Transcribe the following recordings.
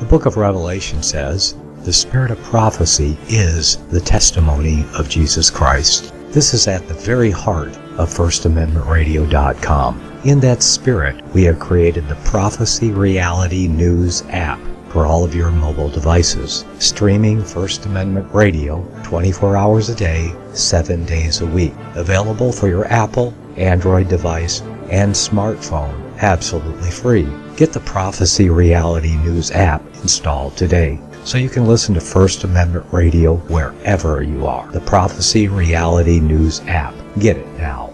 The book of Revelation says, "The spirit of prophecy is the testimony of Jesus Christ." This is at the very heart of FirstAmendmentRadio.com. In that spirit, we have created the Prophecy Reality News app for all of your mobile devices, streaming First Amendment Radio 24 hours a day, 7 days a week. Available for your Apple, Android device, and smartphone, absolutely free. Get the Prophecy Reality News app installed today so you can listen to First Amendment Radio wherever you are. The Prophecy Reality News app. Get it now.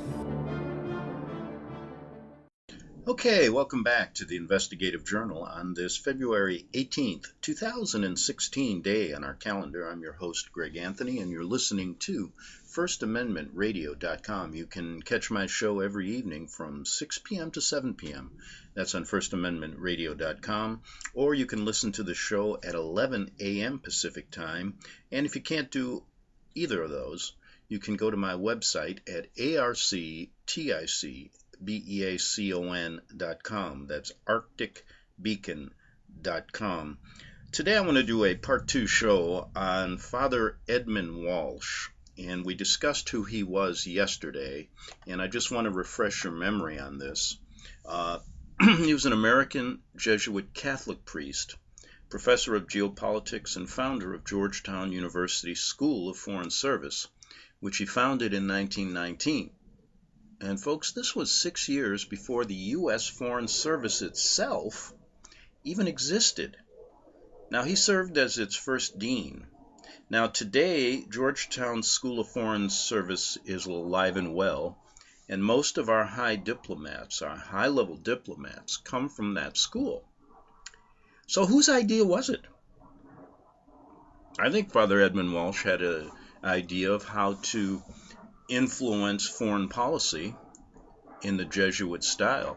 Okay, welcome back to the Investigative Journal on this February 18th, 2016 day on our calendar. I'm your host, Greg Anthony, and you're listening to FirstAmendmentRadio.com. You can catch my show every evening from 6 p.m. to 7 p.m. That's on FirstAmendmentRadio.com. Or you can listen to the show at 11 a.m. Pacific Time. And if you can't do either of those, you can go to my website at arcticbeacon.com. That's arcticbeacon.com. Today I want to do a part 2 show on Father Edmund Walsh. And we discussed who he was yesterday, and I just want to refresh your memory on this. He was an American Jesuit Catholic priest, professor of geopolitics, and founder of Georgetown University School of Foreign Service, which he founded in 1919. And folks, this was 6 years before the U.S. Foreign Service itself even existed. Now, he served as its first dean. Now, today, Georgetown School of Foreign Service is alive and well, and most of our high diplomats, our high-level diplomats, come from that school. So whose idea was it? I think Father Edmund Walsh had an idea of how to influence foreign policy in the Jesuit style.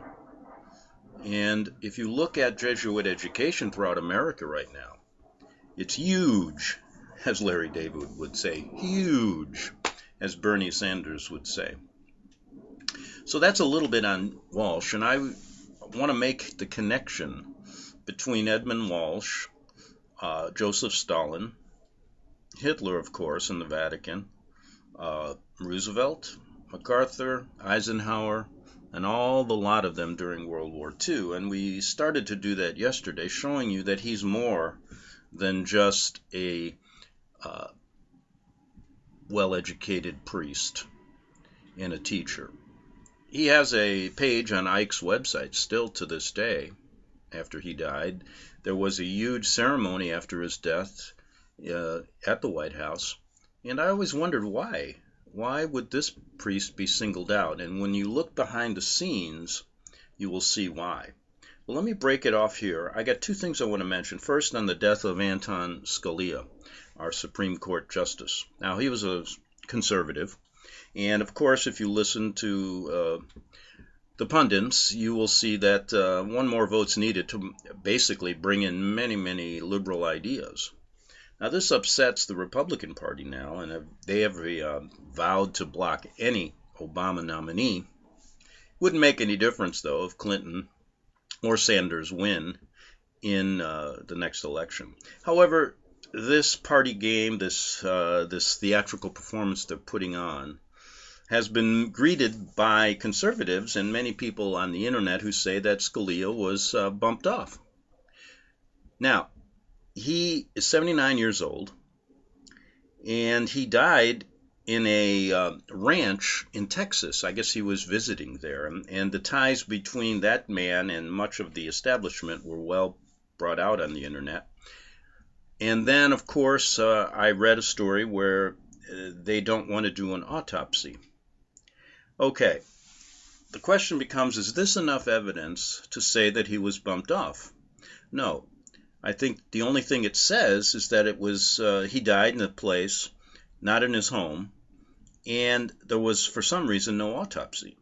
And if you look at Jesuit education throughout America right now, it's huge, as Larry David would say, huge, as Bernie Sanders would say. So that's a little bit on Walsh, and I want to make the connection between Edmund Walsh, Joseph Stalin, Hitler, of course, in the Vatican, Roosevelt, MacArthur, Eisenhower, and all the lot of them during World War II. And we started to do that yesterday, showing you that he's more than just a well-educated priest and a teacher. He has a page on Ike's website still to this day after he died. There was a huge ceremony after his death at the White House, and I always wondered why. Why would this priest be singled out? And when you look behind the scenes, you will see why. Well, let me break it off here. I got two things I want to mention. First, on the death of Anton Scalia, our Supreme Court Justice. Now, he was a conservative, and of course, if you listen to the pundits, you will see that one more vote's needed to basically bring in many, many liberal ideas. Now, this upsets the Republican Party now, and they have vowed to block any Obama nominee. Wouldn't make any difference, though, if Clinton or Sanders win in the next election. However, this party game, this theatrical performance they're putting on, has been greeted by conservatives and many people on the internet who say that Scalia was bumped off. Now, he is 79 years old, and he died in a ranch in Texas. I guess he was visiting there, and the ties between that man and much of the establishment were well brought out on the internet. And then, of course, I read a story where they don't want to do an autopsy. Okay, the question becomes, is this enough evidence to say that he was bumped off? No. I think the only thing it says is that it was he died in a place, not in his home, and there was, for some reason, no autopsy.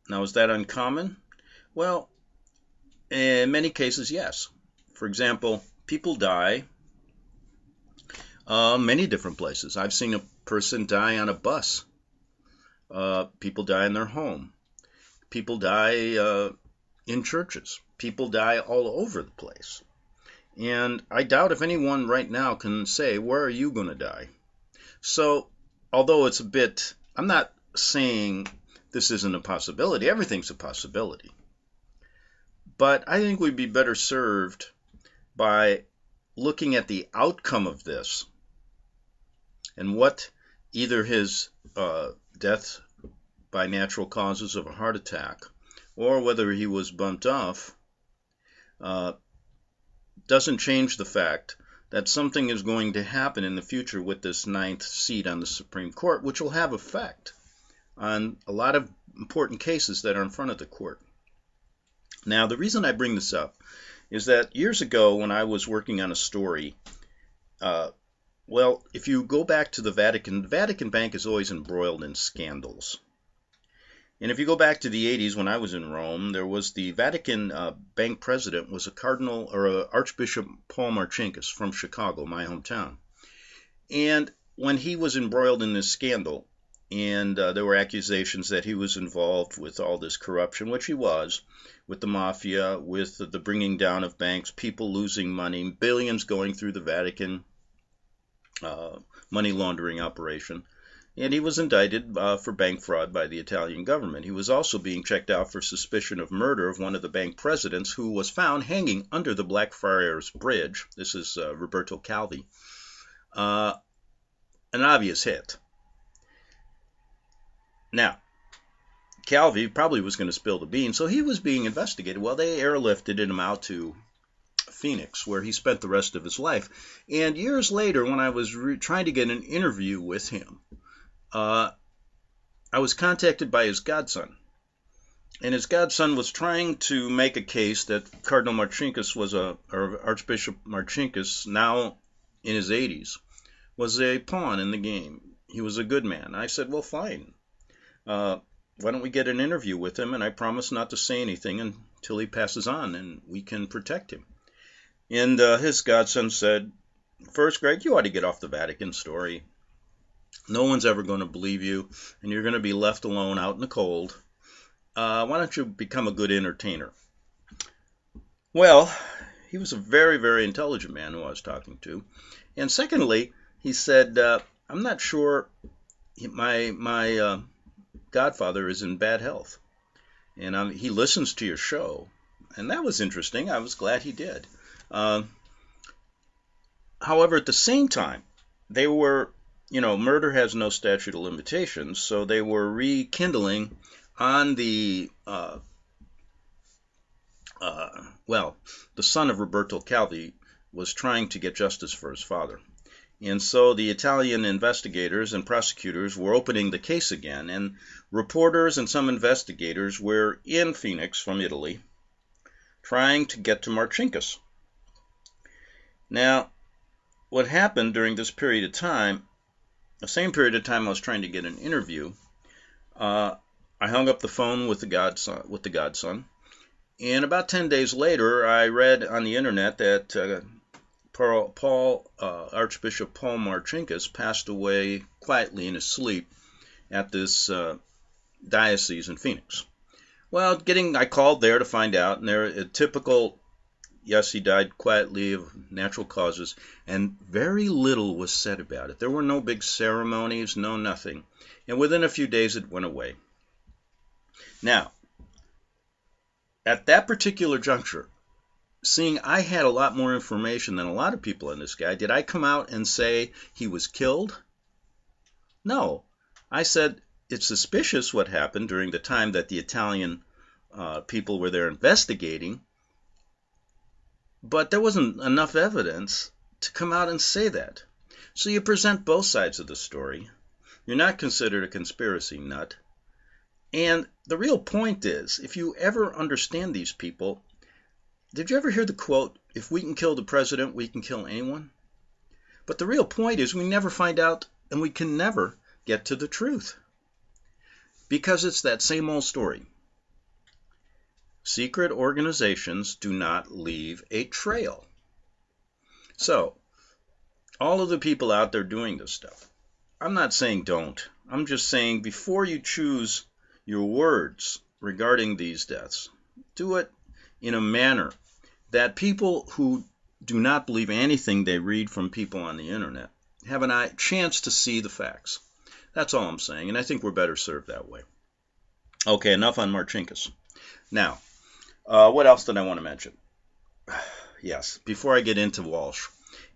Now, is that uncommon? Well, in many cases, yes. For example, people die many different places. I've seen a person die on a bus. People die in their home. People die in churches. People die all over the place. And I doubt if anyone right now can say, where are you going to die? So, although it's a bit, I'm not saying this isn't a possibility. Everything's a possibility. But I think we'd be better served by looking at the outcome of this and what either his death by natural causes of a heart attack or whether he was bumped off doesn't change the fact that something is going to happen in the future with this ninth seat on the Supreme Court, which will have effect on a lot of important cases that are in front of the court. Now, the reason I bring this up is that years ago when I was working on a story, well, if you go back to the Vatican Bank is always embroiled in scandals. And if you go back to the 80s when I was in Rome, there was the Vatican Bank president was a Cardinal or a Archbishop Paul Marcinkus from Chicago, my hometown. And when he was embroiled in this scandal, and there were accusations that he was involved with all this corruption, which he was, with the mafia, with the bringing down of banks, people losing money, billions going through the Vatican money laundering operation. And he was indicted for bank fraud by the Italian government. He was also being checked out for suspicion of murder of one of the bank presidents who was found hanging under the Blackfriars Bridge. This is Roberto Calvi. An obvious hit. Now, Calvi probably was going to spill the beans, so he was being investigated. Well, they airlifted him out to Phoenix, where he spent the rest of his life. And years later, when I was trying to get an interview with him, I was contacted by his godson. And his godson was trying to make a case that Cardinal Marcinkus or Archbishop Marcinkus, now in his 80s, was a pawn in the game. He was a good man. I said, well, fine. Why don't we get an interview with him, and I promise not to say anything until he passes on, and we can protect him. And his godson said, first, Greg, you ought to get off the Vatican story. No one's ever going to believe you, and you're going to be left alone out in the cold. Why don't you become a good entertainer? Well, he was a very, very intelligent man who I was talking to. And secondly, he said, I'm not sure my godfather is in bad health. And he listens to your show. And that was interesting. I was glad he did. However, at the same time, they were, murder has no statute of limitations, so they were rekindling on the, the son of Roberto Calvi was trying to get justice for his father. And so the Italian investigators and prosecutors were opening the case again, and reporters and some investigators were in Phoenix from Italy trying to get to Marcinkus. Now, what happened during this period of time, the same period of time I was trying to get an interview, I hung up the phone with the godson, and about 10 days later, I read on the internet that Archbishop Paul Marcinkus passed away quietly in his sleep at this diocese in Phoenix. Well, I called there to find out, and they're a typical, yes, he died quietly of natural causes, and very little was said about it. There were no big ceremonies, no nothing. And within a few days, it went away. Now, at that particular juncture, seeing I had a lot more information than a lot of people on this guy, did I come out and say he was killed? No. I said it's suspicious what happened during the time that the Italian people were there investigating, but there wasn't enough evidence to come out and say that. So you present both sides of the story. You're not considered a conspiracy nut. And the real point is, if you ever understand these people, did you ever hear the quote, if we can kill the president, we can kill anyone? But the real point is we never find out, and we can never get to the truth. Because it's that same old story. Secret organizations do not leave a trail. So, all of the people out there doing this stuff, I'm not saying don't. I'm just saying before you choose your words regarding these deaths, do it in a manner that people who do not believe anything they read from people on the internet. Have a chance to see the facts. That's all I'm saying, and I think we're better served that way. Okay, enough on Marcinkus. Now, what else did I want to mention? Yes, before I get into Walsh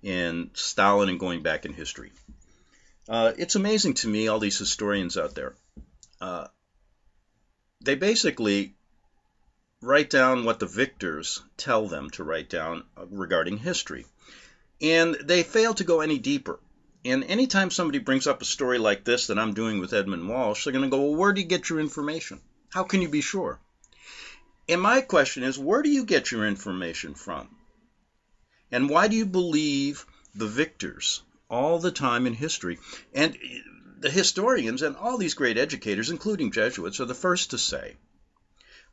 and Stalin and going back in history. It's amazing to me, all these historians out there. They basically write down what the victors tell them to write down regarding history. And they fail to go any deeper. And anytime somebody brings up a story like this that I'm doing with Edmund Walsh, they're going to go, well, where do you get your information? How can you be sure? And my question is, where do you get your information from? And why do you believe the victors all the time in history? And the historians and all these great educators, including Jesuits, are the first to say,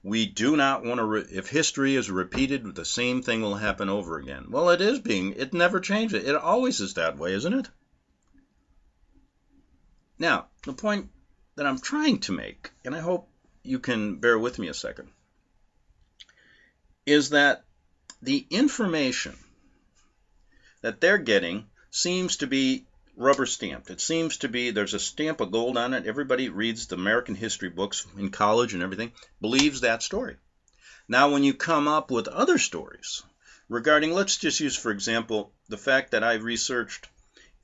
we do not want to, if history is repeated, the same thing will happen over again. Well, it never changes. It always is that way, isn't it? Now, the point that I'm trying to make, and I hope you can bear with me a second, is that the information that they're getting seems to be rubber stamped. It seems to be there's a stamp of gold on it. Everybody reads the American history books in college and everything, believes that story. Now, when you come up with other stories regarding, let's just use, for example, the fact that I researched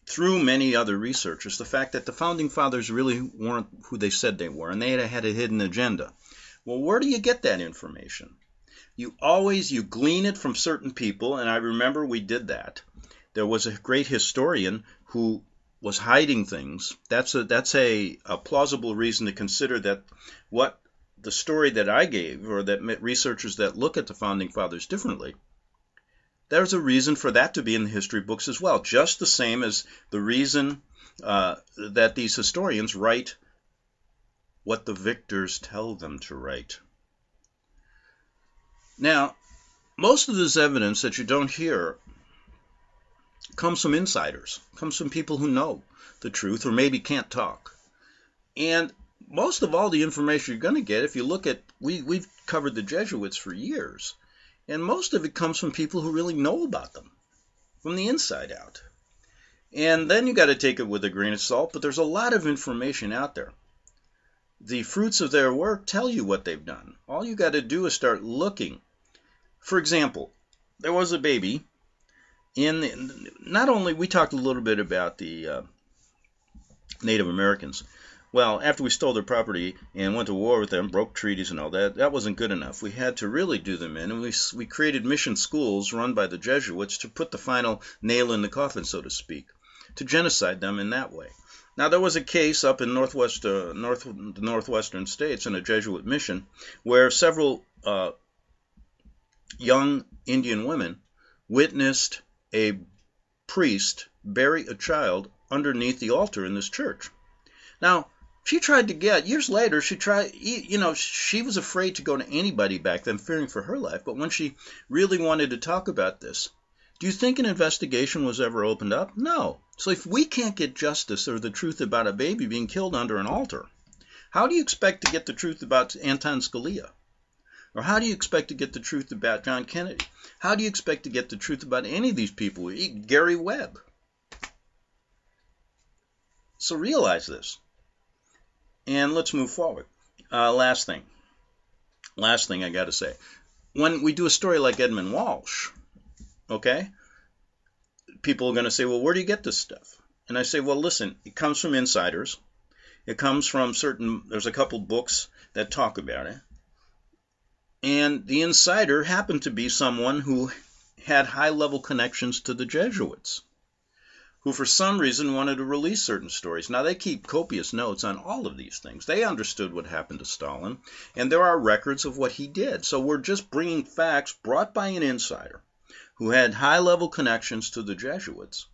through many other researchers, the fact that the Founding Fathers really weren't who they said they were, and they had a hidden agenda. Well, where do you get that information? You glean it from certain people, and I remember we did that. There was a great historian who was hiding things. That's a plausible reason to consider that what the story that I gave, or that researchers that look at the Founding Fathers differently, there's a reason for that to be in the history books as well, just the same as the reason that these historians write what the victors tell them to write. Now, most of this evidence that you don't hear comes from insiders, comes from people who know the truth or maybe can't talk. And most of all the information you're going to get, if you look at, we've covered the Jesuits for years, and most of it comes from people who really know about them, from the inside out. And then you got to take it with a grain of salt, but there's a lot of information out there. The fruits of their work tell you what they've done. All you got to do is start looking. For example, there was a baby not only, we talked a little bit about the Native Americans. Well, after we stole their property and went to war with them, broke treaties and all that, that wasn't good enough. We had to really do them in, and we created mission schools run by the Jesuits to put the final nail in the coffin, so to speak, to genocide them in that way. Now, there was a case up in the northwestern states in a Jesuit mission where several young Indian women witnessed a priest bury a child underneath the altar in this church. Now, she tried to get, years later, she was afraid to go to anybody back then, fearing for her life, but when she really wanted to talk about this, do you think an investigation was ever opened up? No. So if we can't get justice or the truth about a baby being killed under an altar, how do you expect to get the truth about Anton Scalia? Or how do you expect to get the truth about John Kennedy? How do you expect to get the truth about any of these people? Gary Webb. So realize this. And let's move forward. Last thing I got to say. When we do a story like Edmund Walsh, okay, people are going to say, well, where do you get this stuff? And I say, well, listen, it comes from insiders. It comes from there's a couple books that talk about it. And the insider happened to be someone who had high-level connections to the Jesuits, who for some reason wanted to release certain stories. Now, they keep copious notes on all of these things. They understood what happened to Stalin, and there are records of what he did. So we're just bringing facts brought by an insider who had high-level connections to the Jesuits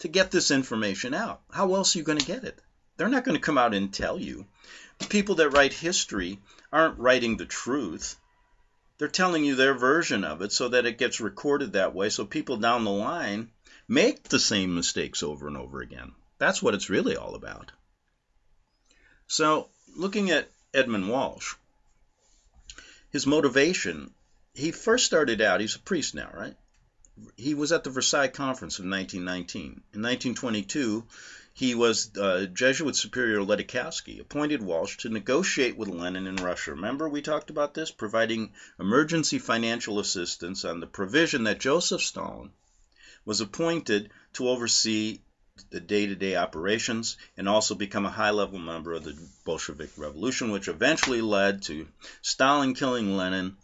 to get this information out. How else are you going to get it? They're not going to come out and tell you. The people that write history aren't writing the truth. They're telling you their version of it so that it gets recorded that way so people down the line make the same mistakes over and over again. That's what it's really all about. So, looking at Edmund Walsh, his motivation, he first started out, he's a priest now, right? he was at the Versailles Conference of 1919. In 1922, he was Jesuit Superior Ledikowski appointed Walsh to negotiate with Lenin in Russia. Remember we talked about this? Providing emergency financial assistance on the provision that Joseph Stalin was appointed to oversee the day-to-day operations and also become a high-level member of the Bolshevik Revolution, which eventually led to Stalin killing Lenin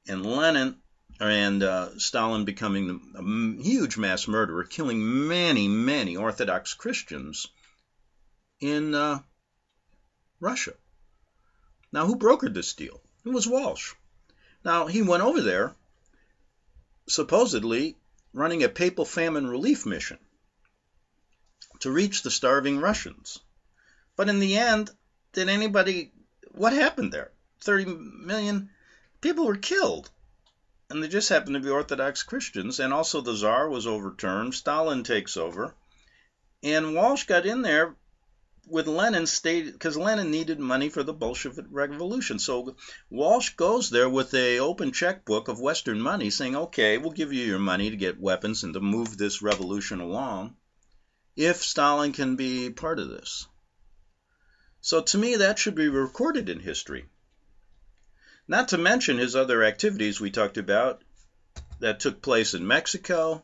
and Stalin becoming a huge mass murderer, killing many, many Orthodox Christians in Russia. Now, who brokered this deal? It was Walsh. Now, he went over there, supposedly running a papal famine relief mission to reach the starving Russians. But in the end, what happened there? 30 million people were killed. And they just happened to be Orthodox Christians. And also the Tsar was overturned. Stalin takes over. And Walsh got in there with Lenin, because Lenin needed money for the Bolshevik Revolution. So Walsh goes there with an open checkbook of Western money saying, okay, we'll give you your money to get weapons and to move this revolution along if Stalin can be part of this. So to me, that should be recorded in history. Not to mention his other activities we talked about that took place in Mexico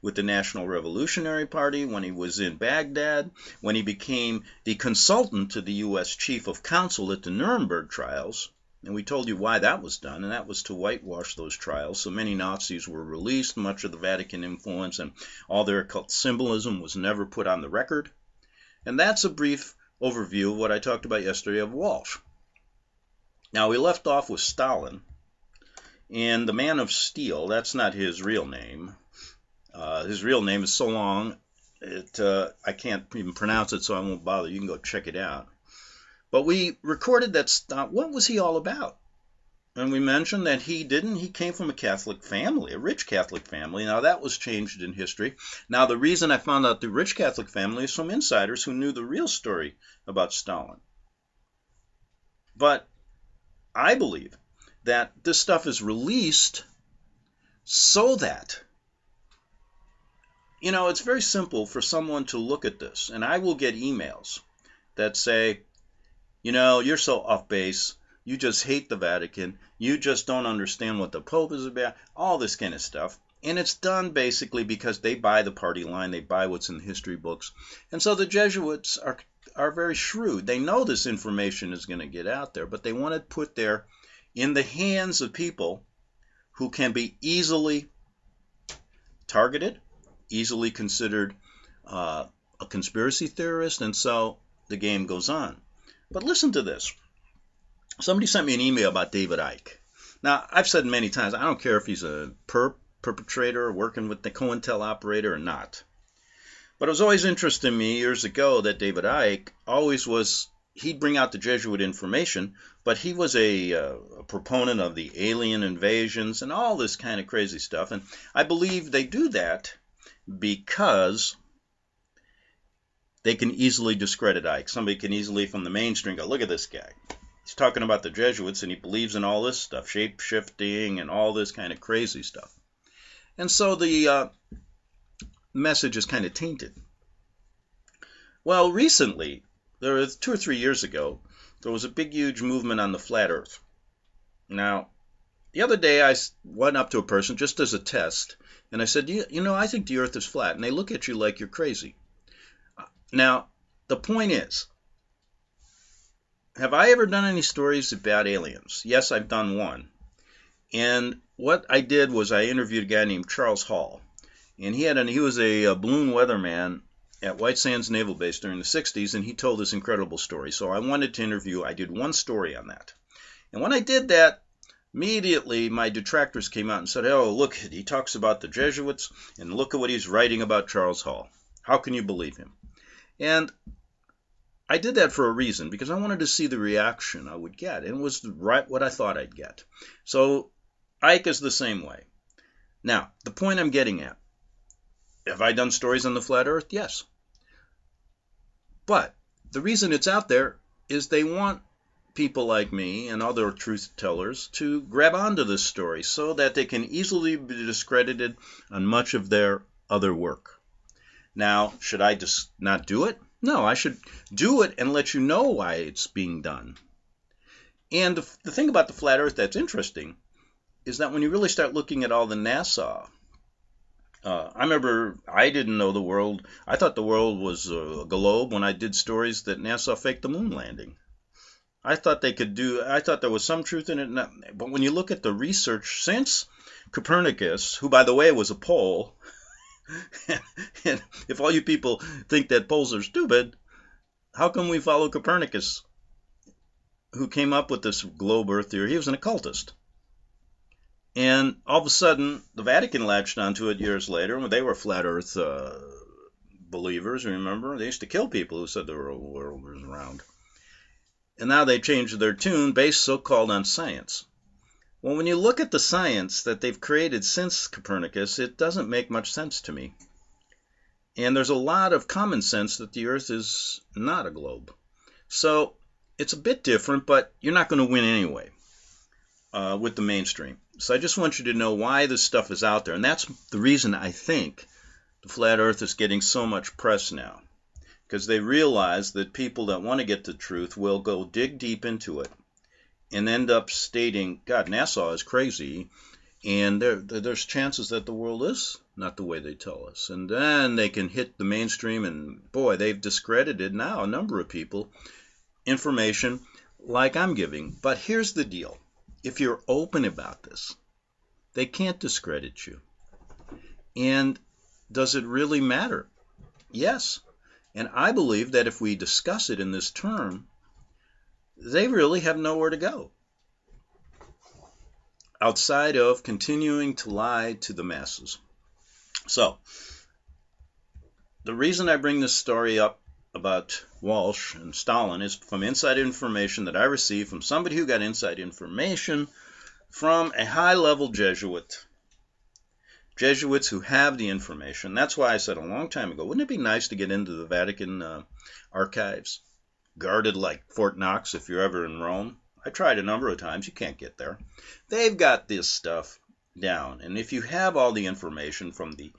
with the National Revolutionary Party, when he was in Baghdad, when he became the consultant to the U.S. Chief of Counsel at the Nuremberg trials. And we told you why that was done, and that was to whitewash those trials. So many Nazis were released, much of the Vatican influence and all their occult symbolism was never put on the record. And that's a brief overview of what I talked about yesterday of Walsh. Now, we left off with Stalin, and the Man of Steel. That's not his real name. His real name is so long, I can't even pronounce it, so I won't bother. You can go check it out. But we recorded that what was he all about? And we mentioned that he came from a Catholic family, a rich Catholic family. Now, that was changed in history. Now, the reason I found out the rich Catholic family is from insiders who knew the real story about Stalin. But I believe that this stuff is released so that, it's very simple for someone to look at this. And I will get emails that say, you're so off base. You just hate the Vatican. You just don't understand what the Pope is about. All this kind of stuff. And it's done basically because they buy the party line. They buy what's in the history books. And so the Jesuits are very shrewd. They know this information is going to get out there, but they want it put there in the hands of people who can be easily targeted, easily considered a conspiracy theorist, and so the game goes on. But listen to this. Somebody sent me an email about David Icke. Now, I've said many times, I don't care if he's a perpetrator working with the COINTEL operator or not. But it was always interesting to me years ago that David Icke he'd bring out the Jesuit information, but he was a proponent of the alien invasions and all this kind of crazy stuff. And I believe they do that because they can easily discredit Icke. Somebody can easily, from the mainstream, go, look at this guy. He's talking about the Jesuits, and he believes in all this stuff, shape-shifting and all this kind of crazy stuff. And so the message is kind of tainted. Well, recently, there was 2 or 3 years ago, there was a big, huge movement on the flat Earth. Now, the other day I went up to a person just as a test, and I said, I think the Earth is flat. And they look at you like you're crazy. Now, the point is, have I ever done any stories about aliens? Yes, I've done one. And what I did was I interviewed a guy named Charles Hall. And he was a balloon weatherman at White Sands Naval Base during the 60s, and he told this incredible story. So I wanted to interview. I did one story on that. And when I did that, immediately my detractors came out and said, oh, look, he talks about the Jesuits, and look at what he's writing about Charles Hall. How can you believe him? And I did that for a reason, because I wanted to see the reaction I would get, and it was right what I thought I'd get. So Icke is the same way. Now, the point I'm getting at, have I done stories on the flat Earth? Yes. But the reason it's out there is they want people like me and other truth tellers to grab onto this story so that they can easily be discredited on much of their other work. Now, should I just not do it? No, I should do it and let you know why it's being done. And the thing about the flat earth that's interesting is that when you really start looking at all the NASA, I remember I didn't know the world. I thought the world was a globe when I did stories that NASA faked the moon landing. I thought there was some truth in it. But when you look at the research since Copernicus, who by the way was a Pole, and if all you people think that poles are stupid, how come we follow Copernicus, who came up with this globe earth theory? He was an occultist. And all of a sudden, the Vatican latched onto it years later. They were flat earth believers, remember? They used to kill people who said the world was round. And now they changed their tune based so-called on science. Well, when you look at the science that they've created since Copernicus, it doesn't make much sense to me. And there's a lot of common sense that the Earth is not a globe. So it's a bit different, but you're not going to win anyway with the mainstream. So I just want you to know why this stuff is out there. And that's the reason I think the flat Earth is getting so much press now. Because they realize that people that want to get the truth will go dig deep into it and end up stating, God, NASA is crazy, and there's chances that the world is not the way they tell us. And then they can hit the mainstream, and boy, they've discredited now a number of people, information like I'm giving. But here's the deal. If you're open about this, they can't discredit you. And does it really matter? Yes. And I believe that if we discuss it in this term, they really have nowhere to go outside of continuing to lie to the masses. So, the reason I bring this story up about Walsh and Stalin is from inside information that I received from somebody who got inside information from a high-level Jesuit. Jesuits who have the information. That's why I said a long time ago, wouldn't it be nice to get into the Vatican archives? Guarded like Fort Knox if you're ever in Rome. I tried a number of times. You can't get there. They've got this stuff down. And if you have all the information from the,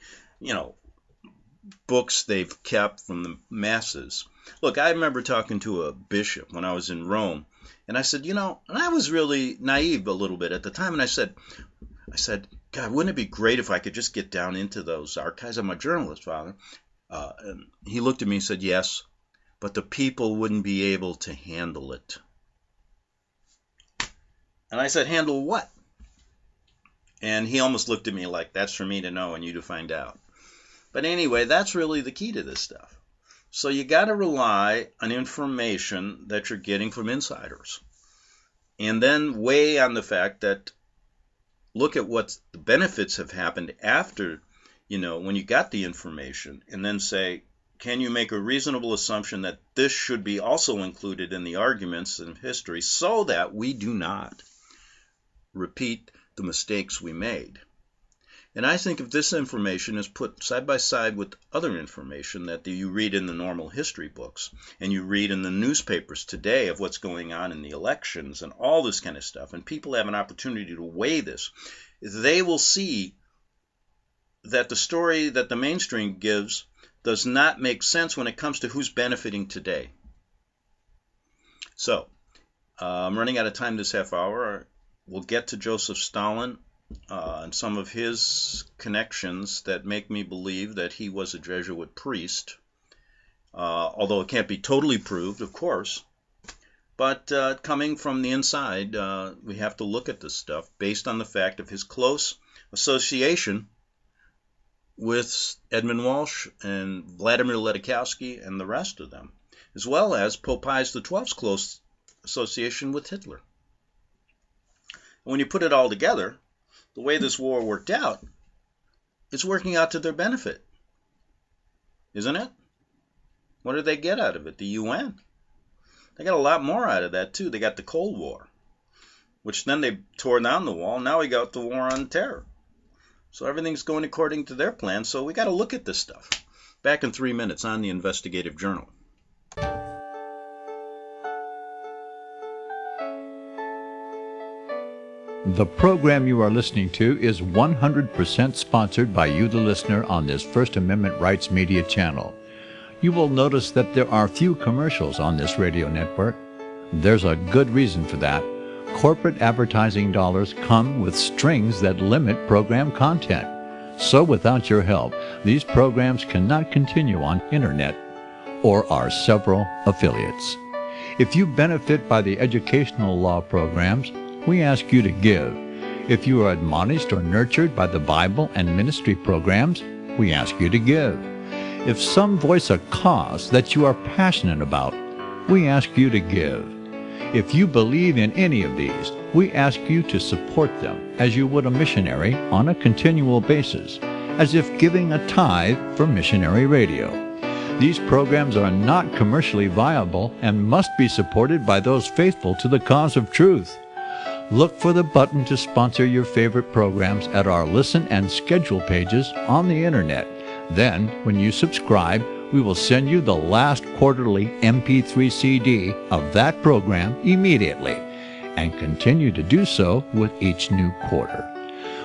books they've kept from the masses. Look, I remember talking to a bishop when I was in Rome. And I said, and I was really naive a little bit at the time. And I said, God, wouldn't it be great if I could just get down into those archives? I'm a journalist, Father. And he looked at me and said, yes, but the people wouldn't be able to handle it. And I said, handle what? And he almost looked at me like, that's for me to know and you to find out. But anyway, that's really the key to this stuff. So you got to rely on information that you're getting from insiders. And then weigh on the fact that look at what the benefits have happened after, when you got the information, and then say, can you make a reasonable assumption that this should be also included in the arguments in history so that we do not repeat the mistakes we made? And I think if this information is put side by side with other information that you read in the normal history books and you read in the newspapers today of what's going on in the elections and all this kind of stuff, and people have an opportunity to weigh this, they will see that the story that the mainstream gives does not make sense when it comes to who's benefiting today. So, I'm running out of time this half hour. We'll get to Joseph Stalin and some of his connections that make me believe that he was a Jesuit priest, although it can't be totally proved, of course. But coming from the inside, we have to look at this stuff based on the fact of his close association with Edmund Walsh and Vladimir Ledikowski and the rest of them, as well as Pope Pius XII's close association with Hitler. When you put it all together, the way this war worked out, it's working out to their benefit, isn't it? What did they get out of it? The UN. They got a lot more out of that, too. They got the Cold War, which then they tore down the wall. Now we got the war on terror. So everything's going according to their plan. So we got to look at this stuff. Back in 3 minutes on the Investigative Journal. The program you are listening to is 100% sponsored by you, the listener, on this First Amendment Rights Media channel. You will notice that there are few commercials on this radio network. There's a good reason for that. Corporate advertising dollars come with strings that limit program content. So without your help, these programs cannot continue on internet or our several affiliates. If you benefit by the educational law programs, we ask you to give. If you are admonished or nurtured by the Bible and ministry programs, we ask you to give. If some voice a cause that you are passionate about, we ask you to give. If you believe in any of these, we ask you to support them as you would a missionary on a continual basis, as if giving a tithe for missionary radio. These programs are not commercially viable and must be supported by those faithful to the cause of truth. Look for the button to sponsor your favorite programs at our listen and schedule pages on the internet. Then, when you subscribe, we will send you the last quarterly MP3 CD of that program immediately, and continue to do so with each new quarter.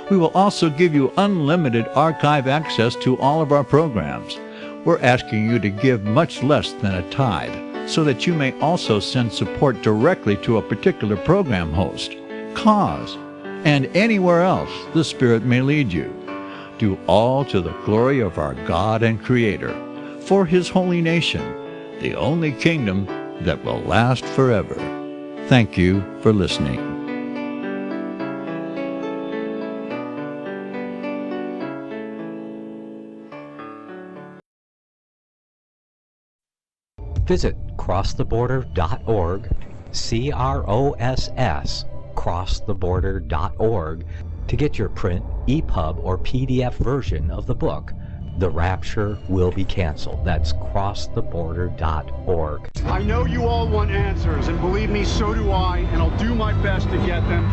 We will also give you unlimited archive access to all of our programs. We're asking you to give much less than a tithe, so that you may also send support directly to a particular program host, cause, and anywhere else the Spirit may lead you. Do all to the glory of our God and Creator, for His holy nation, the only kingdom that will last forever. Thank you for listening. Visit crosstheborder.org, CROSS, crosstheborder.org, to get your print, EPUB, or PDF version of the book, The Rapture Will Be Canceled. That's crosstheborder.org. I know you all want answers, and believe me, so do I, and I'll do my best to get them.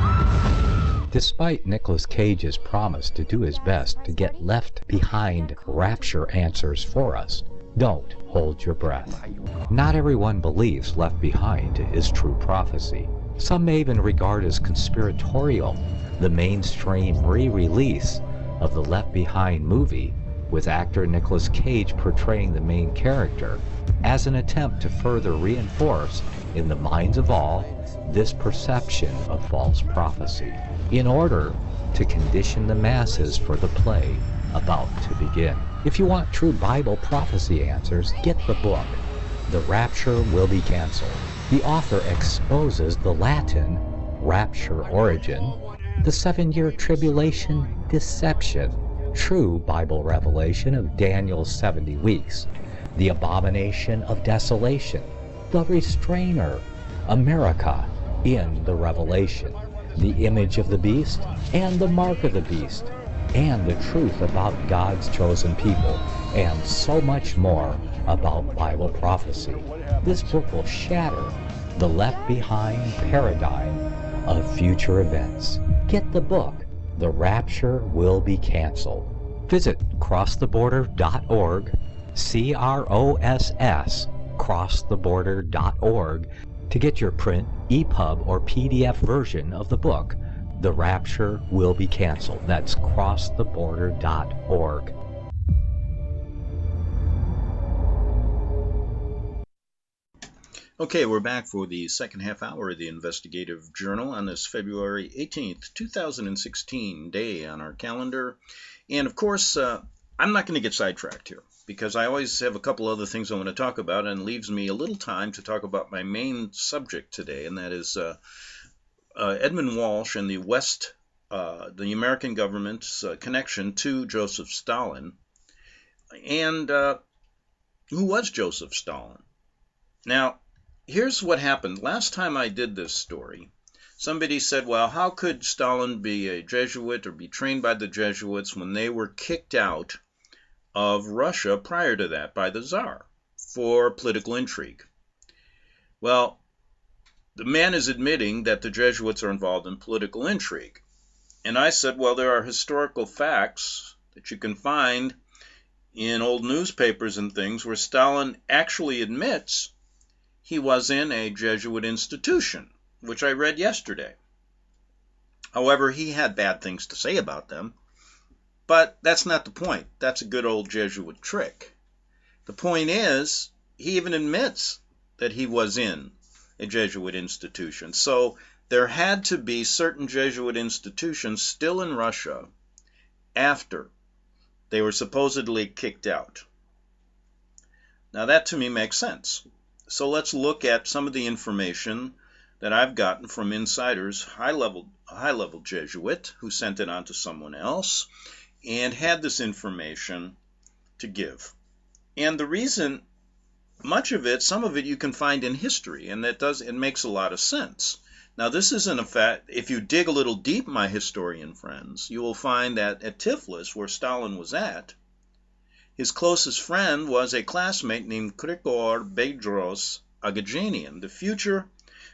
Despite Nicolas Cage's promise to do his best to get left behind rapture answers for us, don't hold your breath. Not everyone believes Left Behind is true prophecy. Some may even regard as conspiratorial the mainstream re-release of the Left Behind movie with actor Nicolas Cage portraying the main character as an attempt to further reinforce in the minds of all this perception of false prophecy in order to condition the masses for the play about to begin. If you want true Bible prophecy answers, get the book, The Rapture Will Be Canceled. The author exposes the Latin rapture origin, the 7-year tribulation deception, true Bible revelation of Daniel's 70 weeks, the abomination of desolation, the restrainer, America in the Revelation, the image of the beast and the mark of the beast, and the truth about God's chosen people, and so much more about Bible prophecy. This book will shatter the Left Behind paradigm of future events. Get the book, The Rapture Will Be Canceled. Visit crosstheborder.org, CROSS, crosstheborder.org, to get your print, EPUB, or PDF version of the book, The Rapture Will Be Canceled. That's crosstheborder.org. Okay, we're back for the second half hour of the Investigative Journal on this February 18th, 2016 day on our calendar. And of course, I'm not going to get sidetracked here because I always have a couple other things I want to talk about, and it leaves me a little time to talk about my main subject today, and that is Edmund Walsh and the American government's connection to Joseph Stalin. And who was Joseph Stalin? Now, here's what happened. Last time I did this story, somebody said, well, how could Stalin be a Jesuit or be trained by the Jesuits when they were kicked out of Russia prior to that by the Tsar for political intrigue? Well, the man is admitting that the Jesuits are involved in political intrigue. And I said, well, there are historical facts that you can find in old newspapers and things where Stalin actually admits he was in a Jesuit institution, which I read yesterday. However, he had bad things to say about them, but that's not the point. That's a good old Jesuit trick. The point is, he even admits that he was in a Jesuit institution. So there had to be certain Jesuit institutions still in Russia after they were supposedly kicked out. Now that to me makes sense. So let's look at some of the information that I've gotten from insiders, high-level Jesuit, who sent it on to someone else and had this information to give. And the reason, much of it, some of it you can find in history, and it makes a lot of sense. Now this isn't a fact. If you dig a little deep, my historian friends, you will find that at Tiflis, where Stalin was at, his closest friend was a classmate named Grigor Bedros Agajanian, the future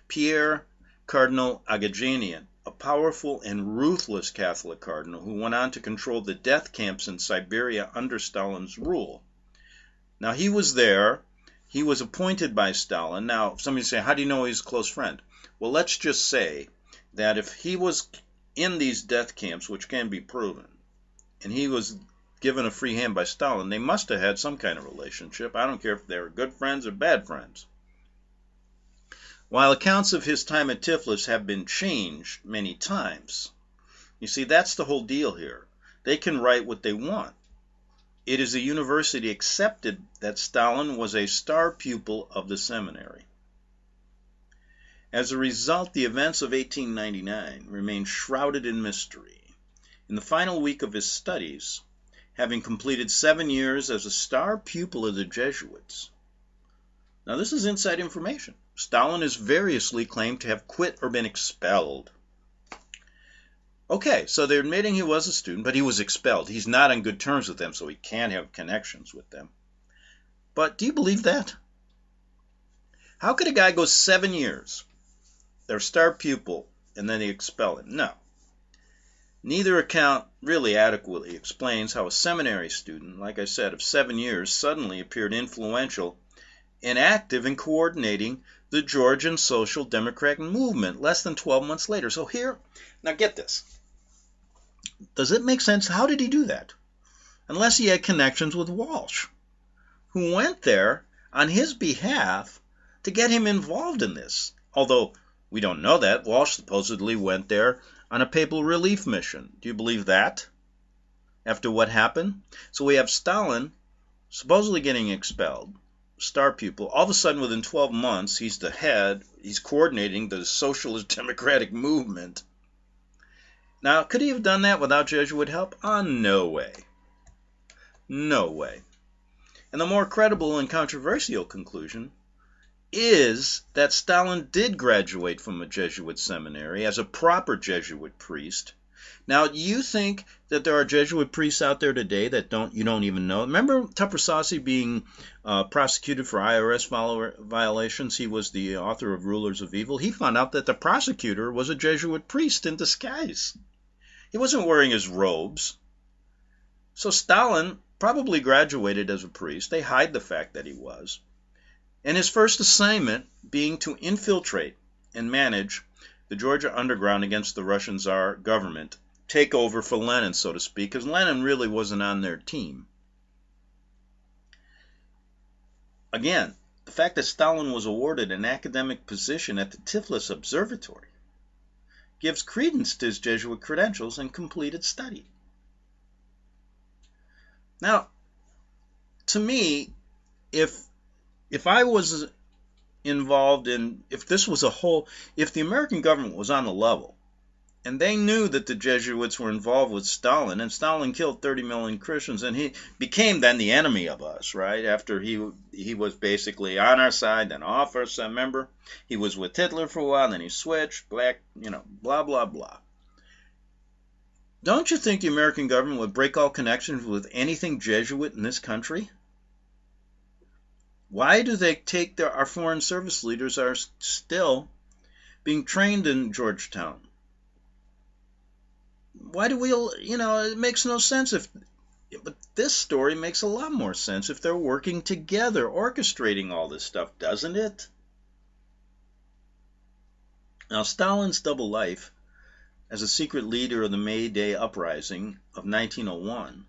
Pierre Cardinal Agajanian, a powerful and ruthless Catholic cardinal who went on to control the death camps in Siberia under Stalin's rule. Now he was there. He was appointed by Stalin. Now somebody say, how do you know he's a close friend? Well, let's just say that if he was in these death camps, which can be proven, and he was given a free hand by Stalin, they must have had some kind of relationship. I don't care if they were good friends or bad friends. While accounts of his time at Tiflis have been changed many times, you see, that's the whole deal here. They can write what they want. It is a university accepted that Stalin was a star pupil of the seminary. As a result, the events of 1899 remain shrouded in mystery. In the final week of his studies, having completed 7 years as a star pupil of the Jesuits. Now this is inside information. Stalin is variously claimed to have quit or been expelled. Okay, so they're admitting he was a student, but he was expelled. He's not on good terms with them, so he can't have connections with them. But do you believe that? How could a guy go 7 years, their star pupil, and then they expel him? No. Neither account really adequately explains how a seminary student, like I said, of 7 years, suddenly appeared influential and active in coordinating the Georgian Social Democratic movement less than 12 months later. So here, now get this. Does it make sense? How did he do that? Unless he had connections with Walsh, who went there on his behalf to get him involved in this. Although we don't know that. Walsh supposedly went there on a papal relief mission. Do you believe that? After what happened? So we have Stalin supposedly getting expelled, star pupil. All of a sudden, within 12 months, he's the head. He's coordinating the Socialist Democratic movement. Now, could he have done that without Jesuit help? No way. No way. And the more credible and controversial conclusion is that Stalin did graduate from a Jesuit seminary as a proper Jesuit priest. Now, you think that there are Jesuit priests out there today that you don't even know? Remember Tupper Saucy being prosecuted for IRS violations? He was the author of Rulers of Evil. He found out that the prosecutor was a Jesuit priest in disguise. He wasn't wearing his robes. So Stalin probably graduated as a priest. They hide the fact that he was. And his first assignment being to infiltrate and manage the Georgia underground against the Russian Tsar government, take over for Lenin, so to speak, because Lenin really wasn't on their team. Again, the fact that Stalin was awarded an academic position at the Tiflis Observatory gives credence to his Jesuit credentials and completed study. Now, to me, if I was involved in, if the American government was on the level, and they knew that the Jesuits were involved with Stalin, and Stalin killed 30 million Christians, and he became then the enemy of us, right? After he was basically on our side, then off our side. Remember, he was with Hitler for a while, then he switched, blah, blah, blah. Don't you think the American government would break all connections with anything Jesuit in this country? Why do they take our foreign service leaders are still being trained in Georgetown? Why do we, it makes no sense but this story makes a lot more sense if they're working together, orchestrating all this stuff, doesn't it? Now, Stalin's double life, as a secret leader of the May Day Uprising of 1901,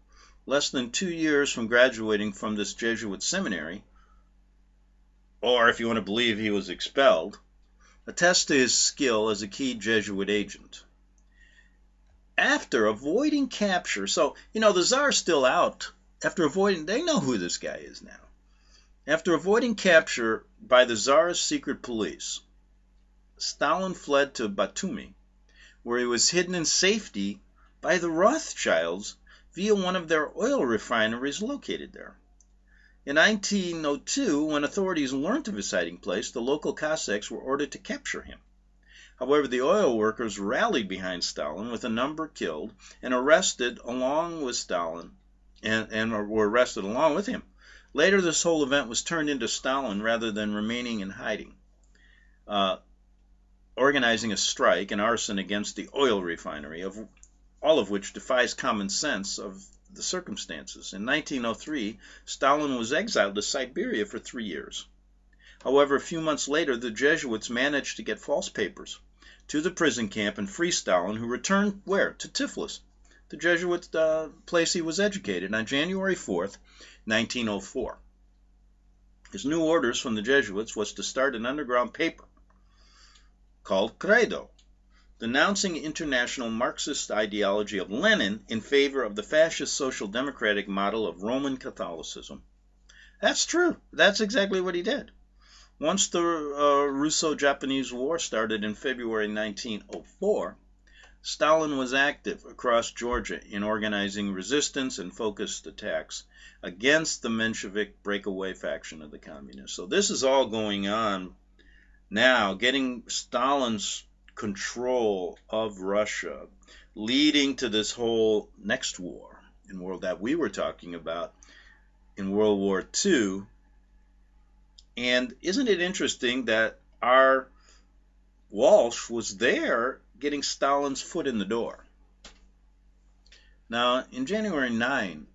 less than 2 years from graduating from this Jesuit seminary, or if you want to believe he was expelled, attests to his skill as a key Jesuit agent. After avoiding capture, so, the Tsar's still out. They know who this guy is now. After avoiding capture by the Tsar's secret police, Stalin fled to Batumi, where he was hidden in safety by the Rothschilds via one of their oil refineries located there. In 1902, when authorities learned of his hiding place, the local Cossacks were ordered to capture him. However, the oil workers rallied behind Stalin, with a number killed and arrested along with Stalin, and were arrested along with him. Later, this whole event was turned into Stalin rather than remaining in hiding, organizing a strike and arson against the oil refinery, all of which defies common sense of the circumstances. In 1903, Stalin was exiled to Siberia for 3 years. However, a few months later, the Jesuits managed to get false papers to the prison camp and free Stalin, who returned where? To Tiflis, the Jesuit place he was educated, on January 4th, 1904. His new orders from the Jesuits was to start an underground paper called Credo, denouncing international Marxist ideology of Lenin in favor of the fascist social democratic model of Roman Catholicism. That's true. That's exactly what he did. Once the Russo-Japanese War started in February 1904, Stalin was active across Georgia in organizing resistance and focused attacks against the Menshevik breakaway faction of the communists. So this is all going on now, getting Stalin's control of Russia, leading to this whole next war in world that we were talking about in World War II. And isn't it interesting that our Walsh was there getting Stalin's foot in the door? Now, in January 9,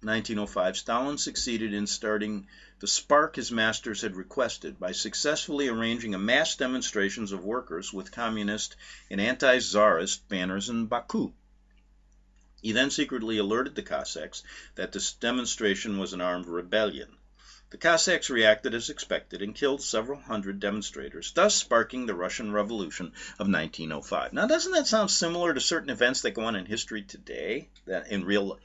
1905, Stalin succeeded in starting the spark his masters had requested by successfully arranging a mass demonstrations of workers with communist and anti-Tsarist banners in Baku. He then secretly alerted the Cossacks that this demonstration was an armed rebellion. The Cossacks reacted as expected and killed several hundred demonstrators, thus sparking the Russian Revolution of 1905. Now, doesn't that sound similar to certain events that go on in history today? That in real,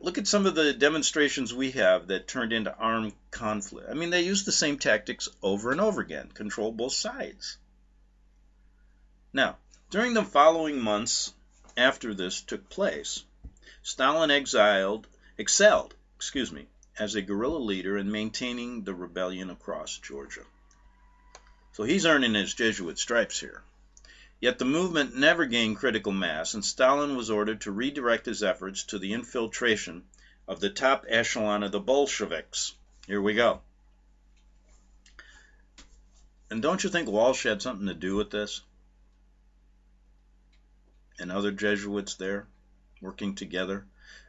look at some of the demonstrations we have that turned into armed conflict. I mean, they use the same tactics over and over again, control both sides. Now, during the following months after this took place, Stalin excelled, as a guerrilla leader in maintaining the rebellion across Georgia. So he's earning his Jesuit stripes here. Yet the movement never gained critical mass, and Stalin was ordered to redirect his efforts to the infiltration of the top echelon of the Bolsheviks. Here we go. And don't you think Walsh had something to do with this? And other Jesuits there working together?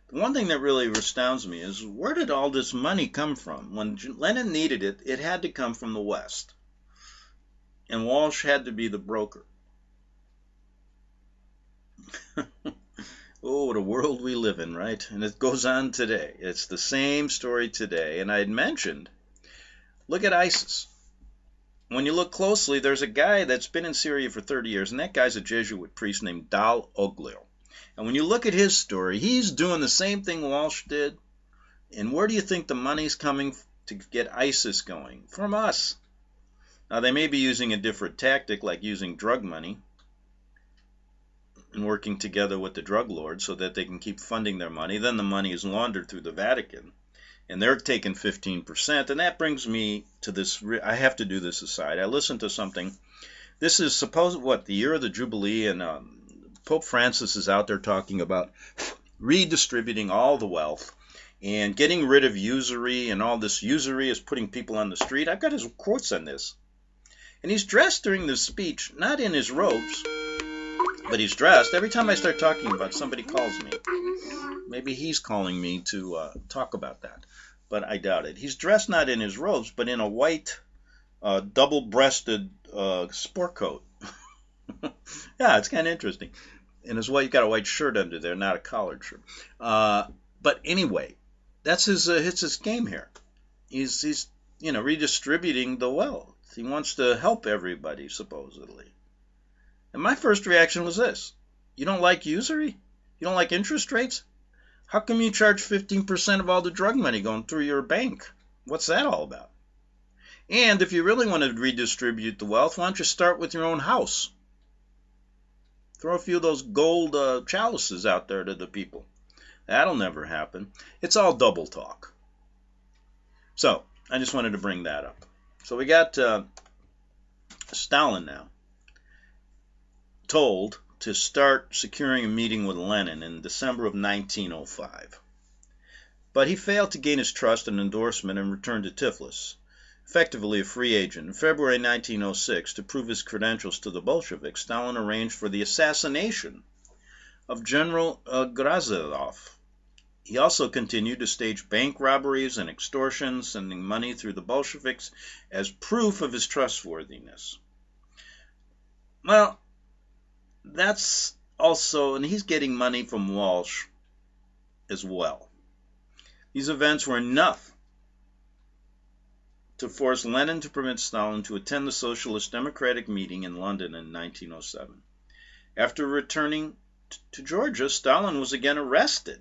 The one thing that really astounds me is, where did all this money come from? When Lenin needed it, it had to come from the West. And Walsh had to be the broker. Oh, what a world we live in, right? And it goes on today. It's the same story today. And I had mentioned, look at ISIS. When you look closely, there's a guy that's been in Syria for 30 years, and that guy's a Jesuit priest named Dal Oglio. And when you look at his story, he's doing the same thing Walsh did. And where do you think the money's coming to get ISIS going? From us. Now, they may be using a different tactic, like using drug money and working together with the drug lords so that they can keep funding their money. Then the money is laundered through the Vatican, and they're taking 15%. And that brings me to this. I have to do this aside. I listened to something. This is the year of the Jubilee, and Pope Francis is out there talking about redistributing all the wealth and getting rid of usury, and all this usury is putting people on the street. I've got his quotes on this. And he's dressed during this speech, not in his robes, but he's dressed. Every time I start talking about it, somebody calls me. Maybe he's calling me to talk about that, but I doubt it. He's dressed not in his robes, but in a white double-breasted sport coat. Yeah, it's kind of interesting. And his white, got a white shirt under there, not a collared shirt. But anyway, that's it's his game here. He's redistributing the wealth. He wants to help everybody, supposedly. And my first reaction was this: you don't like usury? You don't like interest rates? How come you charge 15% of all the drug money going through your bank? What's that all about? And if you really want to redistribute the wealth, why don't you start with your own house? Throw a few of those gold chalices out there to the people. That'll never happen. It's all double talk. So, I just wanted to bring that up. So we got Stalin now told to start securing a meeting with Lenin in December of 1905. But he failed to gain his trust and endorsement and returned to Tiflis, effectively a free agent. In February 1906, to prove his credentials to the Bolsheviks, Stalin arranged for the assassination of General Grazilov. He also continued to stage bank robberies and extortions, sending money through the Bolsheviks as proof of his trustworthiness. Well, that's also, and he's getting money from Walsh as well. These events were enough to force Lenin to permit Stalin to attend the Socialist Democratic meeting in London in 1907. After returning to Georgia, Stalin was again arrested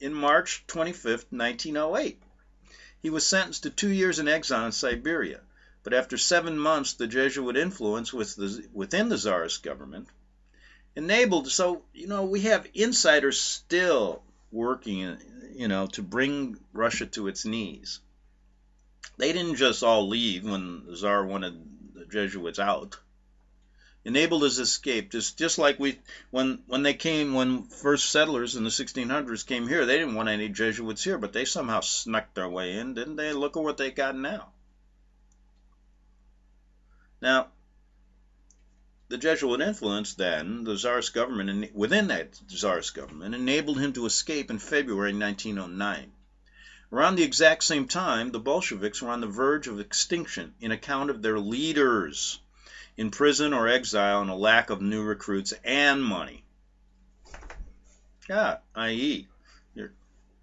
in March 25, 1908. He was sentenced to 2 years in exile in Siberia, but after 7 months, the Jesuit influence within the Tsarist government enabled, so, we have insiders still working, to bring Russia to its knees. They didn't just all leave when the Tsar wanted the Jesuits out. Enabled his escape, just like when first settlers in the 1600s came here, they didn't want any Jesuits here, but they somehow snuck their way in, didn't they? Look at what they got now. Now, the Jesuit influence then, the Tsarist government, and within that Tsarist government, enabled him to escape in February 1909. Around the exact same time, the Bolsheviks were on the verge of extinction in account of their leaders in prison or exile and a lack of new recruits and money. I.e.,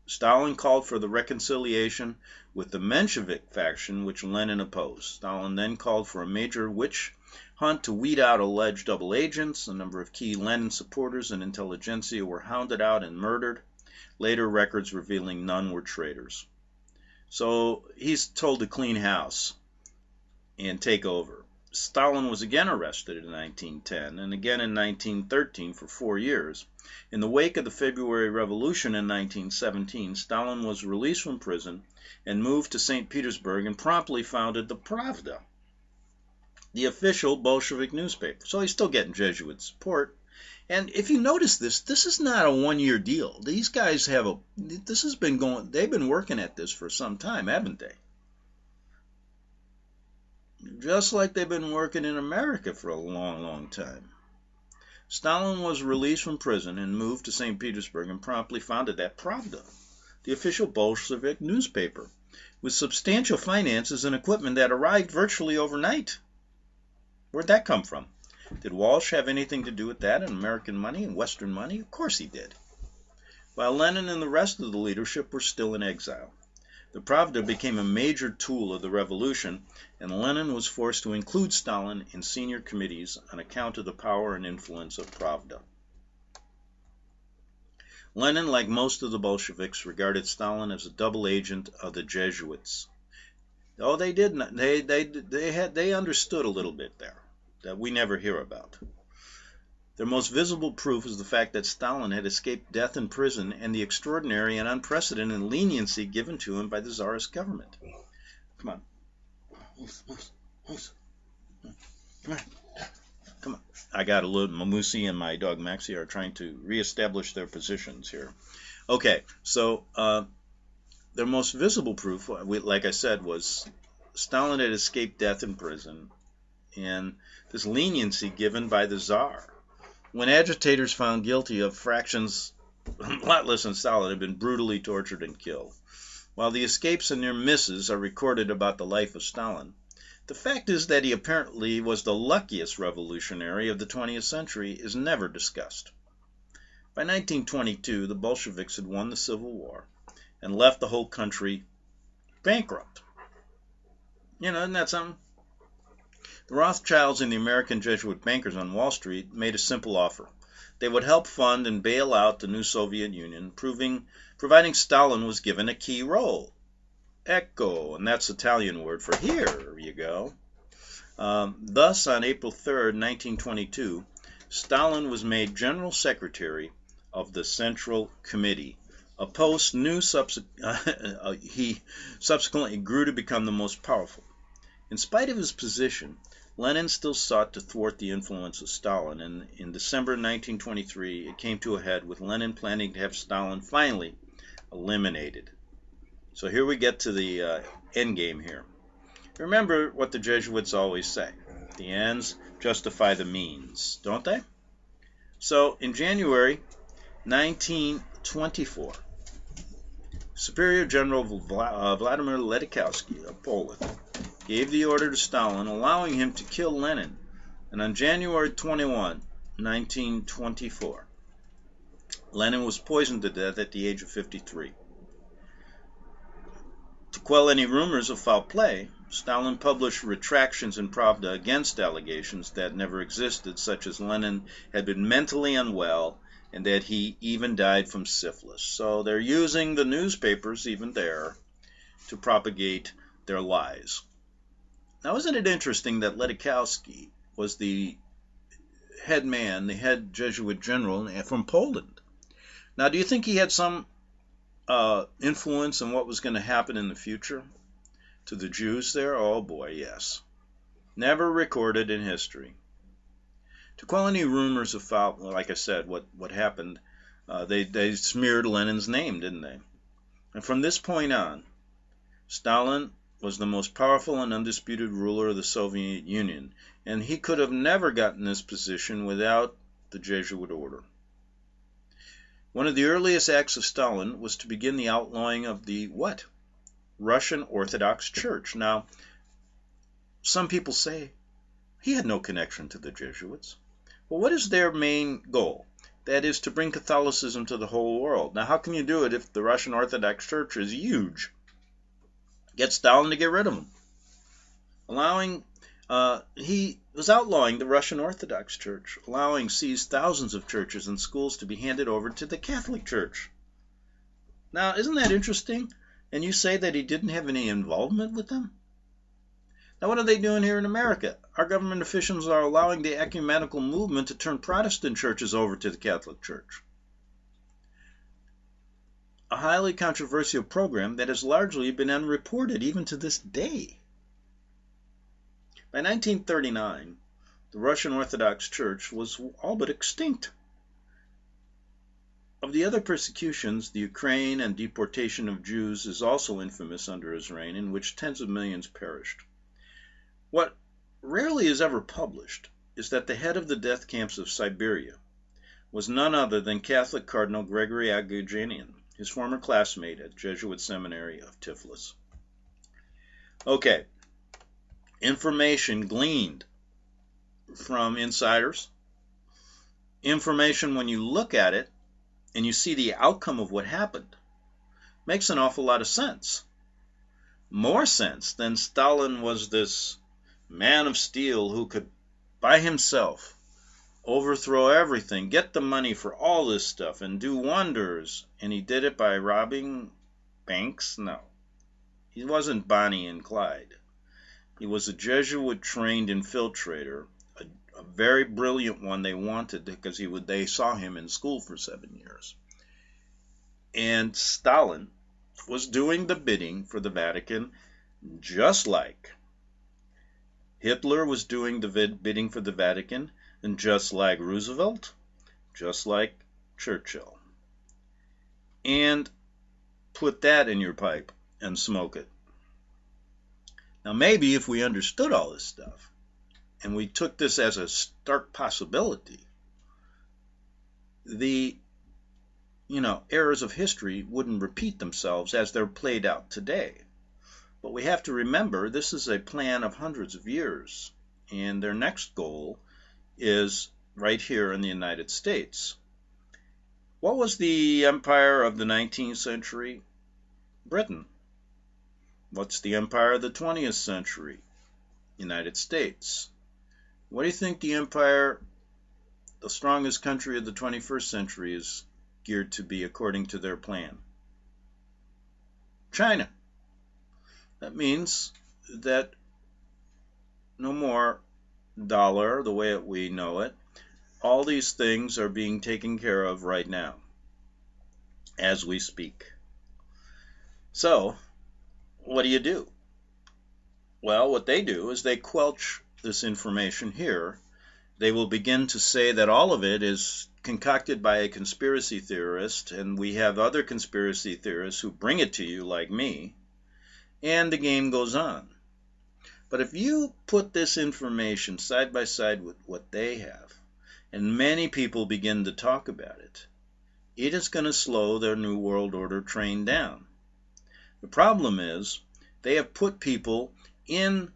Stalin called for the reconciliation with the Menshevik faction, which Lenin opposed. Stalin then called for a major witch hunt to weed out alleged double agents. A number of key Lenin supporters and intelligentsia were hounded out and murdered. Later records revealing none were traitors. So he's told to clean house and take over. Stalin was again arrested in 1910 and again in 1913 for 4 years. In the wake of the February Revolution in 1917, Stalin was released from prison and moved to St. Petersburg and promptly founded the Pravda, the official Bolshevik newspaper. So he's still getting Jesuit support. And if you notice this is not a one-year deal. These guys they've been working at this for some time, haven't they? Just like they've been working in America for a long, long time. Stalin was released from prison and moved to St. Petersburg and promptly founded that Pravda, the official Bolshevik newspaper, with substantial finances and equipment that arrived virtually overnight. Where'd that come from? Did Walsh have anything to do with that and American money and Western money? Of course he did. While Lenin and the rest of the leadership were still in exile. The Pravda became a major tool of the revolution, and Lenin was forced to include Stalin in senior committees on account of the power and influence of Pravda. Lenin, like most of the Bolsheviks, regarded Stalin as a double agent of the Jesuits. Oh, they did not. They understood a little bit there that we never hear about. Their most visible proof is the fact that Stalin had escaped death in prison and the extraordinary and unprecedented leniency given to him by the Tsarist government. Come on. Come on. I got a little Mamusi and my dog Maxie are trying to reestablish their positions here. Okay, so their most visible proof, like I said, was Stalin had escaped death in prison and this leniency given by the Tsar. When agitators found guilty of fractions a lot less than Stalin had been brutally tortured and killed. While the escapes and near misses are recorded about the life of Stalin, The fact is that he apparently was the luckiest revolutionary of the 20th century is never discussed. By 1922, the Bolsheviks had won the Civil War and left the whole country bankrupt. Isn't that something? The Rothschilds and the American Jesuit bankers on Wall Street made a simple offer. They would help fund and bail out the new Soviet Union, providing Stalin was given a key role. Ecco, and that's Italian word for here you go. Thus, on April 3rd, 1922, Stalin was made General Secretary of the Central Committee, a post he subsequently grew to become the most powerful. In spite of his position, Lenin still sought to thwart the influence of Stalin, and in December 1923, it came to a head with Lenin planning to have Stalin finally eliminated. So here we get to the end game here. Remember what the Jesuits always say. The ends justify the means, don't they? So in January 1924, Superior General Vladimir Ledikowski of Poland gave the order to Stalin, allowing him to kill Lenin. And on January 21, 1924, Lenin was poisoned to death at the age of 53. To quell any rumors of foul play, Stalin published retractions in Pravda against allegations that never existed, such as Lenin had been mentally unwell and that he even died from syphilis. So they're using the newspapers, even there, to propagate their lies. Now, isn't it interesting that Ledikowski was the head man, the head Jesuit general from Poland? Now, do you think he had some influence on what was going to happen in the future to the Jews there? Oh boy, yes. Never recorded in history. To quell any rumors of foul, like I said, what happened, they smeared Lenin's name, didn't they? And from this point on, Stalin was the most powerful and undisputed ruler of the Soviet Union, and he could have never gotten this position without the Jesuit order. One of the earliest acts of Stalin was to begin the outlawing of the what? Russian Orthodox Church. Now, some people say he had no connection to the Jesuits. Well, what is their main goal? That is to bring Catholicism to the whole world. Now, how can you do it if the Russian Orthodox Church is huge? Get Stalin to get rid of them. He was outlawing the Russian Orthodox Church, seized thousands of churches and schools to be handed over to the Catholic Church. Now, isn't that interesting? And you say that he didn't have any involvement with them? Now, what are they doing here in America? Our government officials are allowing the ecumenical movement to turn Protestant churches over to the Catholic Church. A highly controversial program that has largely been unreported even to this day. By 1939, the Russian Orthodox Church was all but extinct. Of the other persecutions, the Ukraine and deportation of Jews is also infamous under his reign, in which tens of millions perished. What rarely is ever published is that the head of the death camps of Siberia was none other than Catholic Cardinal Gregory Agajanian, his former classmate at Jesuit Seminary of Tiflis. Okay, information gleaned from insiders, information when you look at it and you see the outcome of what happened, makes an awful lot of sense. More sense than Stalin was this man of steel who could, by himself, overthrow everything, get the money for all this stuff, and do wonders. And he did it by robbing banks? No. He wasn't Bonnie and Clyde. He was a Jesuit-trained infiltrator, a very brilliant one they wanted because they saw him in school for 7 years. And Stalin was doing the bidding for the Vatican just like Hitler was doing the bidding for the Vatican, and just like Roosevelt, just like Churchill. And put that in your pipe and smoke it. Now maybe if we understood all this stuff, and we took this as a stark possibility, the errors of history wouldn't repeat themselves as they're played out today. But we have to remember this is a plan of hundreds of years, and their next goal is right here in the United States. What was the empire of the 19th century? Britain. What's the empire of the 20th century? United States. What do you think the empire, the strongest country of the 21st century, is geared to be according to their plan? China. That means that no more dollar the way we know it. All these things are being taken care of right now as we speak. So, what do? Well, what they do is they quelch this information here. They will begin to say that all of it is concocted by a conspiracy theorist, and we have other conspiracy theorists who bring it to you like me, and the game goes on. But if you put this information side by side with what they have, and many people begin to talk about it, it is going to slow their New World Order train down. The problem is they have put people in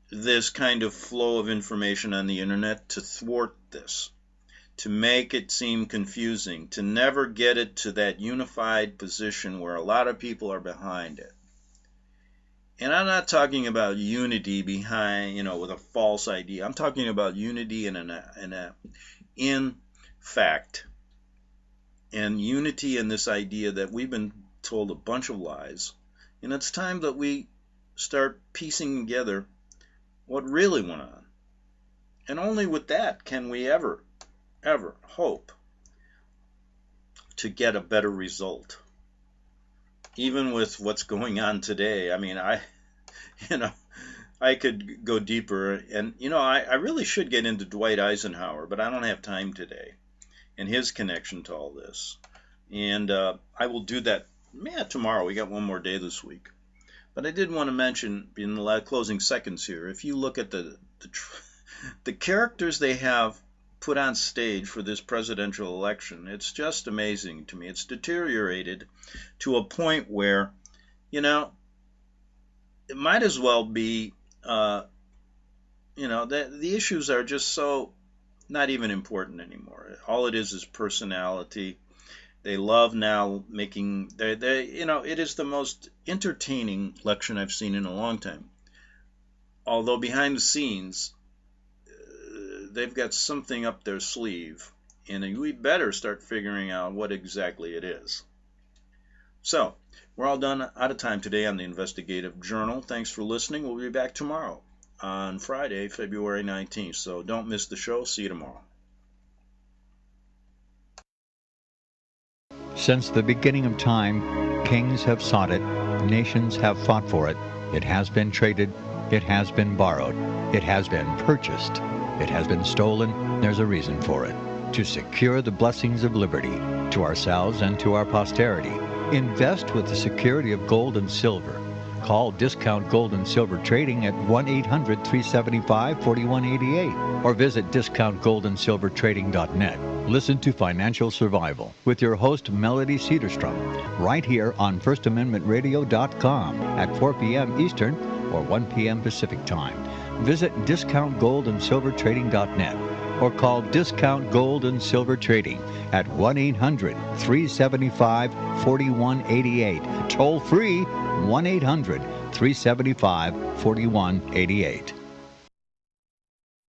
this kind of flow of information on the internet to thwart this, to make it seem confusing, to never get it to that unified position where a lot of people are behind it. And I'm not talking about unity behind, with a false idea. I'm talking about unity in fact, and unity in this idea that we've been told a bunch of lies. And it's time that we start piecing together what really went on. And only with that can we ever hope to get a better result. Even with what's going on today, I mean, I could go deeper, and I really should get into Dwight Eisenhower, but I don't have time today, and his connection to all this. And I will do that tomorrow. We got one more day this week. But I did want to mention in the closing seconds here, if you look at the characters they have put on stage for this presidential election, it's just amazing to me. It's deteriorated to a point where, it might as well be, the issues are just so not even important anymore. All it is personality. They love now making, it is the most entertaining election I've seen in a long time. Although behind the scenes, they've got something up their sleeve, and we better start figuring out what exactly it is. So, we're all done out of time today on the Investigative Journal. Thanks for listening. We'll be back tomorrow on Friday, February 19th. So don't miss the show. See you tomorrow. Since the beginning of time, kings have sought it, nations have fought for it. It has been traded, it has been borrowed, it has been purchased, it has been stolen. There's a reason for it. To secure the blessings of liberty to ourselves and to our posterity. Invest with the security of gold and silver. Call Discount Gold and Silver Trading at 1-800-375-4188 or visit discountgoldandsilvertrading.net. Listen to Financial Survival with your host Melody Cedarstrom right here on FirstAmendmentRadio.com at 4 p.m. Eastern or 1 p.m. Pacific Time. Visit discountgoldandsilvertrading.net or call Discount Gold and Silver Trading at 1-800-375-4188. Toll free 1-800-375-4188.